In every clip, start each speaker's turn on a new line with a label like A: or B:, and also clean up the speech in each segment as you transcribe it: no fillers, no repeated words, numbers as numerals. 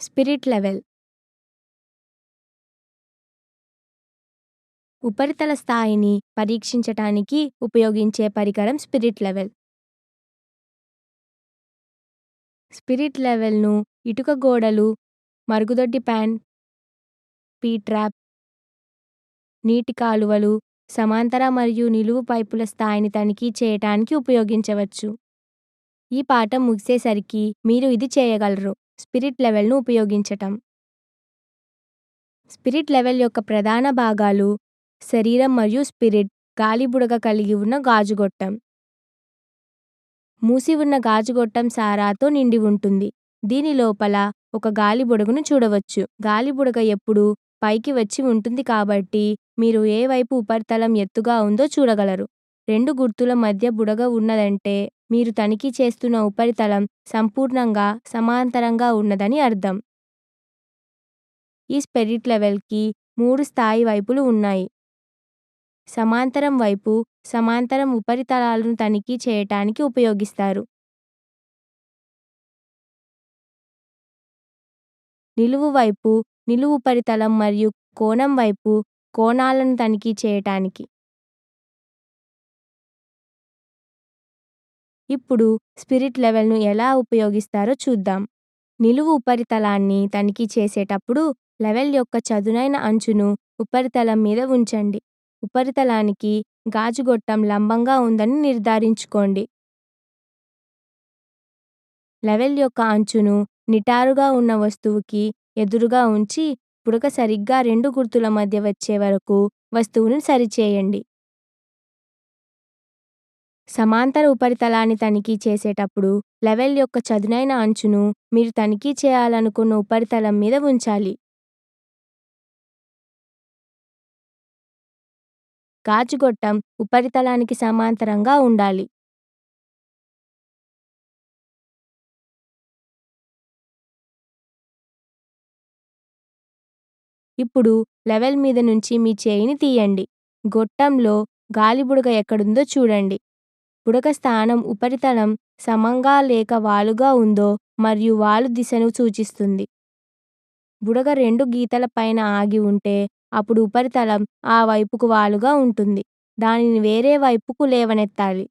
A: Spirit level ఉపరితల స్థాయిని పరీక్షించటానికి ఉపయోగించే పరికరం స్పిరిట్ లెవెల్. స్పిరిట్ లెవెల్‌ను ఇటుక గోడలు, మరుగుదొడ్డి ప్యాన్, పీ-ట్రాప్, నీటి కాలువలు, సమాంతర మరియు నిలువు పైపుల స్థాయిని తనిఖీ చేయటానికి ఉపయోగించవచ్చు. ఈ పాఠం ముగిసేసరికి మీరు ఇది చేయగలరు: స్పిరిట్ లెవెల్‌ను ఉపయోగించటం. స్పిరిట్ లెవెల్ యొక్క ప్రధాన భాగాలు: శరీరం మరియు స్పిరిట్, గాలి బుడగ కలిగి ఉన్న గాజుగొట్టం. మూసి ఉన్న గాజుగొట్టం సారాతో నిండి ఉంటుంది. దీని లోపల ఒక గాలి బుడగను చూడవచ్చు. గాలి బుడగ ఎప్పుడూ పైకి వచ్చి ఉంటుంది కాబట్టి మీరు ఏ వైపు ఉపరితలం ఎత్తుగా ఉందో చూడగలరు. రెండు గుర్తుల మధ్య బుడగ ఉన్నదంటే మీరు తనిఖీ చేస్తున్న ఉపరితలం సంపూర్ణంగా సమాంతరంగా ఉన్నదని అర్థం. ఈ స్పిరిట్ లెవెల్‌కి 3 స్థాయి వైపులు ఉన్నాయి. సమాంతరం వైపు సమాంతరం ఉపరితలాలను తనిఖీ చేయటానికి ఉపయోగిస్తారు. నిలువు వైపు నిలువు ఉపరితలం మరియు కోణం వైపు కోణాలను తనిఖీ చేయటానికి. ఇప్పుడు స్పిరిట్ లెవెల్‌ను ఎలా ఉపయోగిస్తారో చూద్దాం. నిలువు ఉపరితలాన్ని తనిఖీ చేసేటప్పుడు లెవెల్ యొక్క చదునైన అంచును ఉపరితలం మీద ఉంచండి. ఉపరితలానికి గాజుగొట్టం లంబంగా ఉందని నిర్ధారించుకోండి. లెవెల్ యొక్క అంచును నిటారుగా ఉన్న వస్తువుకి ఎదురుగా ఉంచి బుడగ సరిగ్గా రెండు గుర్తుల మధ్య వచ్చే వరకు వస్తువును సరిచేయండి. సమాంతర ఉపరితలాన్ని తనిఖీ చేసేటప్పుడు లెవెల్ యొక్క చదునైన అంచును మీరు తనిఖీ చేయాలనుకున్న ఉపరితలం మీద ఉంచాలి. గాజుగొట్టం ఉపరితలానికి సమాంతరంగా ఉండాలి. ఇప్పుడు లెవెల్ మీద నుంచి మీ చేయిని తీయండి. గొట్టంలో గాలి బుడగ ఎక్కడుందో చూడండి. బుడగ స్థానం ఉపరితలం సమంగా లేక వాలుగా ఉందో మరియు వాలు దిశను సూచిస్తుంది. బుడగ రెండు గీతల పైన ఆగి ఉంటే అప్పుడు ఉపరితలం ఆ వైపుకు వాలుగా ఉంటుంది. దానిని వేరే వైపుకు లేవనెత్తాలి.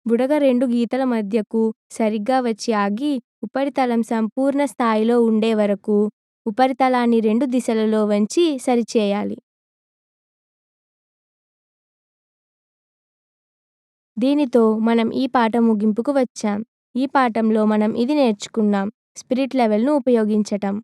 A: బుడగ రెండు గీతల మధ్యకు సరిగ్గా వచ్చి ఆగి ఉపరితలం సంపూర్ణ స్థాయిలో ఉండే వరకు ఉపరితలాన్ని రెండు దిశలలో వంచి సరిచేయాలి. దీనితో మనం ఈ పాఠం ముగింపుకు వచ్చాం. ఈ పాఠంలో మనం ఇది నేర్చుకున్నాం: స్పిరిట్ లెవెల్‌ను ఉపయోగించటం.